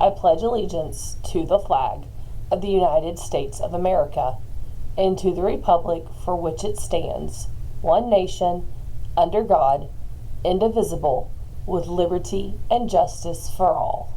I pledge allegiance to the flag of the United States of America and to the republic for which it stands, one nation, under God, indivisible, with liberty and justice for all.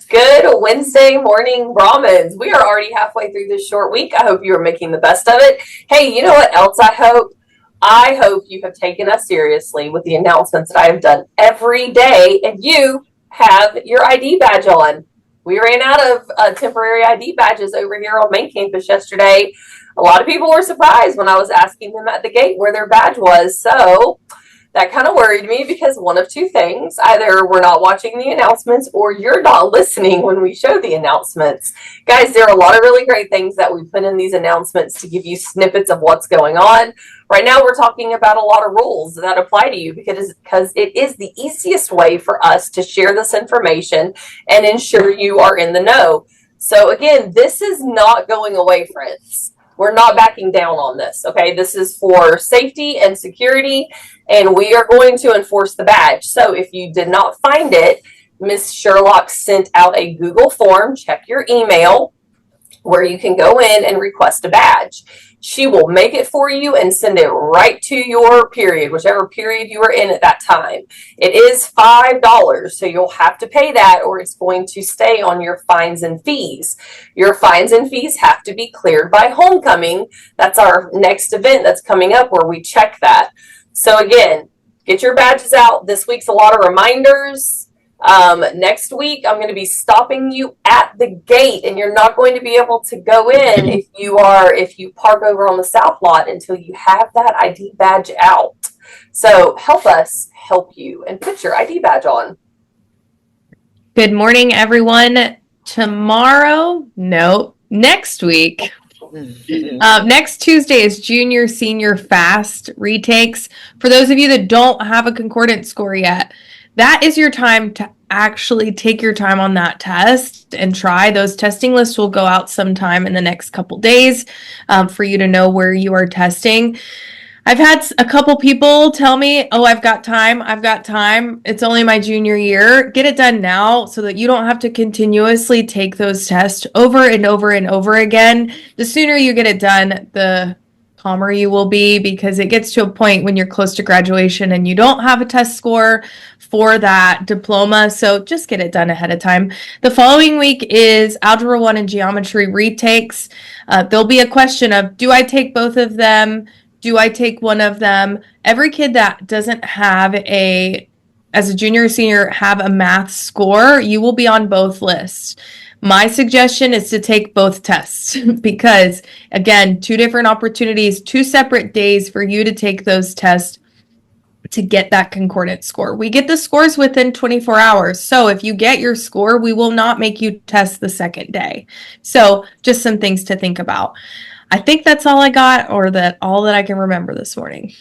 Good Wednesday morning, Brahmins. We are already halfway through this short week. I hope you are making the best of it. Hey, you know what else I hope? I hope you have taken us seriously with the announcements that I have done every day, and you have your ID badge on. We ran out of temporary ID badges over here on main campus yesterday. A lot of people were surprised when I was asking them at the gate where their badge was. So that kind of worried me because one of two things: either we're not watching the announcements or you're not listening when we show the announcements. Guys, there are a lot of really great things that we put in these announcements to give you snippets of what's going on. Right now, we're talking about a lot of rules that apply to you because it is the easiest way for us to share this information and ensure you are in the know. So again, this is not going away, friends. We're not backing down on this, okay? This is for safety and security, and we are going to enforce the badge. So if you did not find it, Miss Sherlock sent out a Google form. Check your email where you can go in and request a badge. She will make it for you and send it right to your period, whichever period you are in at that time. It is $5, so you'll have to pay that or it's going to stay on your fines and fees. Your fines and fees have to be cleared by homecoming. That's our next event that's coming up where we check that. So again, get your badges out. This week's a lot of reminders. Next week, I'm going to be stopping you at the gate, and you're not going to be able to go in if you park over on the south lot until you have that ID badge out. So help us help you and put your ID badge on. Good morning, everyone. Next week. Next Tuesday is junior senior fast retakes. For those of you that don't have a concordant score yet, that is your time to actually take your time on that test and try. Those testing lists will go out sometime in the next couple days for you to know where you are testing. I've had a couple people tell me, oh, I've got time. It's only my junior year. Get it done now so that you don't have to continuously take those tests over and over and over again. The sooner you get it done, the calmer you will be, because it gets to a point when you're close to graduation and you don't have a test score for that diploma. So just get it done ahead of time. The following week is Algebra 1 and Geometry retakes. There'll be a question of, do I take both of them? Do I take one of them? Every kid that doesn't have as a junior or senior, have a math score, you will be on both lists. My suggestion is to take both tests because, again, two different opportunities, two separate days for you to take those tests to get that concordant score. We get the scores within 24 hours. So if you get your score, we will not make you test the second day. So just some things to think about. I think that's all I got, or all that I can remember this morning.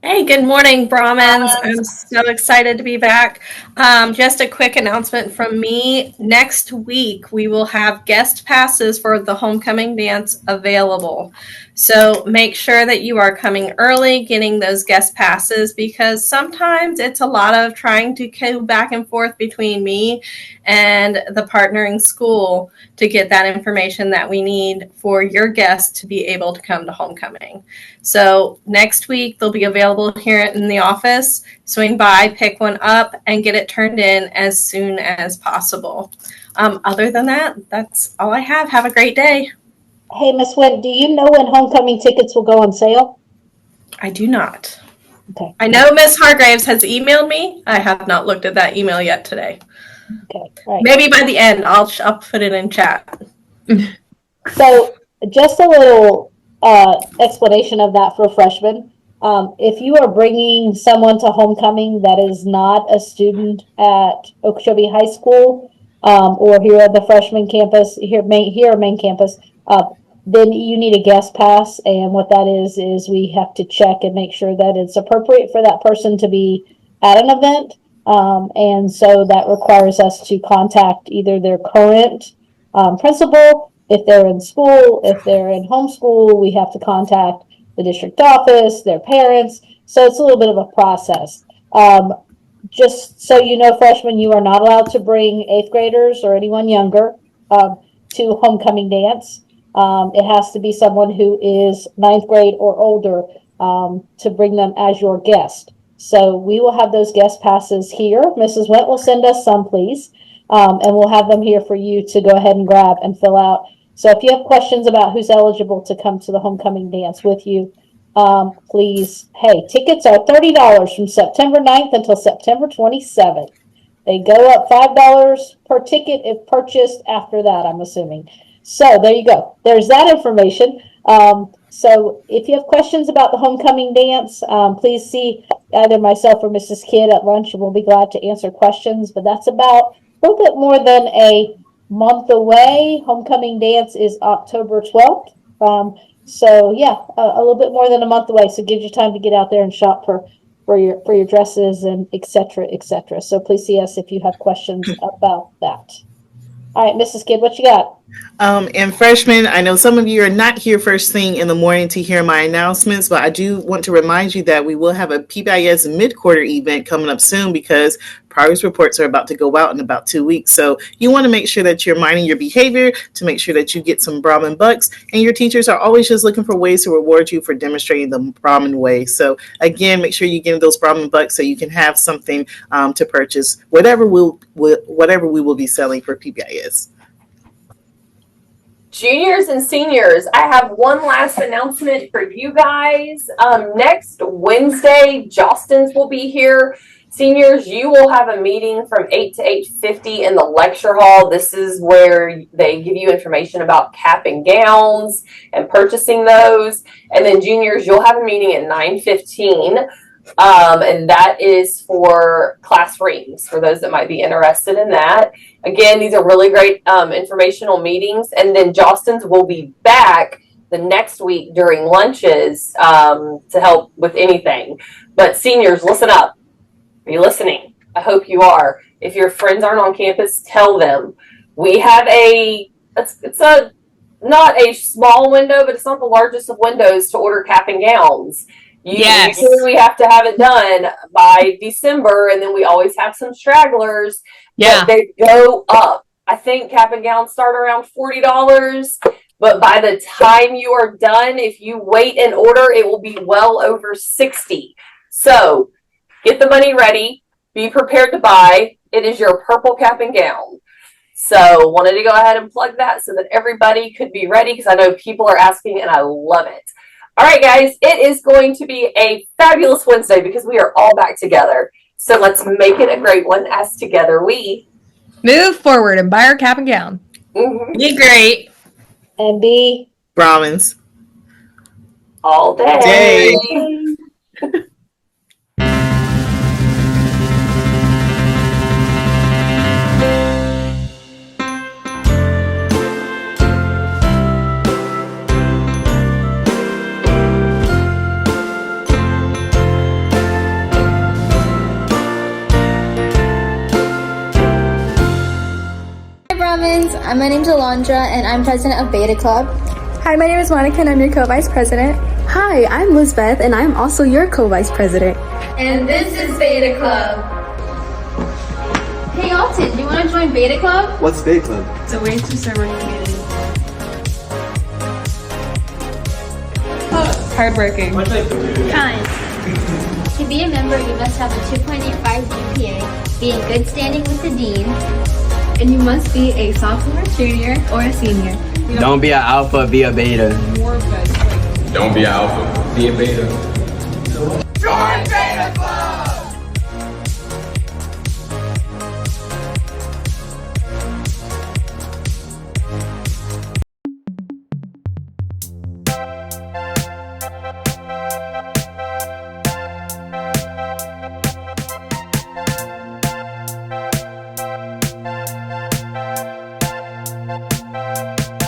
Hey, good morning, Brahmins. I'm so excited to be back. Just a quick announcement from me. Next week, we will have guest passes for the homecoming dance available. So make sure that you are coming early, getting those guest passes, because sometimes it's a lot of trying to go back and forth between me and the partnering school to get that information that we need for your guests to be able to come to homecoming. So next week, they'll be available here in the office. Swing by, pick one up, and get it turned in as soon as possible. Other than that, that's all I have. Have a great day. Hey, Miss Wynn, do you know when homecoming tickets will go on sale? I do not. Okay. I know Miss Hargraves has emailed me. I have not looked at that email yet today. Okay. Right. Maybe by the end, I'll put it in chat. So just a little explanation of that for freshmen. If you are bringing someone to homecoming that is not a student at Okeechobee High School, or here at the freshman campus, here main campus, then you need a guest pass. And what that is we have to check and make sure that it's appropriate for that person to be at an event. And so that requires us to contact either their current principal, if they're in school, if they're in homeschool, we have to contact the district office, their parents. So it's a little bit of a process. Just so you know, freshmen, you are not allowed to bring eighth graders or anyone younger to homecoming dance. It has to be someone who is ninth grade or older to bring them as your guest. So we will have those guest passes here. Mrs. Went will send us some, please. And we'll have them here for you to go ahead and grab and fill out. So if you have questions about who's eligible to come to the homecoming dance with you, please, hey, tickets are $30 from September 9th until September 27th. They go up $5 per ticket if purchased after that, I'm assuming. So there you go. There's that information. So if you have questions about the homecoming dance, please see either myself or Mrs. Kidd at lunch, and we'll be glad to answer questions. But that's about a little bit more than a month away. Homecoming dance is October 12th. So yeah, a little bit more than a month away. So it gives you time to get out there and shop for your dresses and et cetera, et cetera. So please see us if you have questions about that. All right, Mrs. Kidd, what you got? And freshmen, I know some of you are not here first thing in the morning to hear my announcements, but I do want to remind you that we will have a PBIS mid-quarter event coming up soon because progress reports are about to go out in about 2 weeks. So you want to make sure that you're minding your behavior to make sure that you get some Brahmin bucks, and your teachers are always just looking for ways to reward you for demonstrating the Brahmin way. So again, make sure you get those Brahmin bucks so you can have something to purchase whatever we will be selling for PBIS. Juniors and seniors, I have one last announcement for you guys. Next Wednesday, Jostens will be here. Seniors, you will have a meeting from 8 to 8:50 in the lecture hall. This is where they give you information about cap and gowns and purchasing those. And then juniors, you'll have a meeting at 9:15. And that is for class rings, for those that might be interested in that. Again, these are really great informational meetings. And then Jostens will be back the next week during lunches to help with anything. But seniors, listen up. Are you listening? I hope you are. If your friends aren't on campus, tell them. We have it's not a small window, but it's not the largest of windows to order cap and gowns. Usually we have to have it done by December, and then we always have some stragglers. Yeah. But they go up. I think cap and gowns start around $40, but by the time you are done, if you wait and order, it will be well over $60. So get the money ready. Be prepared to buy. It is your purple cap and gown. So wanted to go ahead and plug that so that everybody could be ready, because I know people are asking and I love it. All right, guys, it is going to be a fabulous Wednesday because we are all back together. So let's make it a great one as together we move forward and buy our cap and gown. Mm-hmm. Be great. And be Brahmins. All day. My name's Alondra, and I'm president of Beta Club. Hi, my name is Monica, and I'm your co-vice president. Hi, I'm Lizbeth, and I'm also your co-vice president. And this is Beta Club. Hey, Alton, do you want to join Beta Club? What's Beta Club? It's a way to serve our community. Hardworking. Kind. To be a member, you must have a 2.85 GPA, be in good standing with the dean, And you must be a sophomore, junior, or a senior. Don't be an alpha, be a beta. Don't be an alpha, be a beta. Join Beta Club! Club.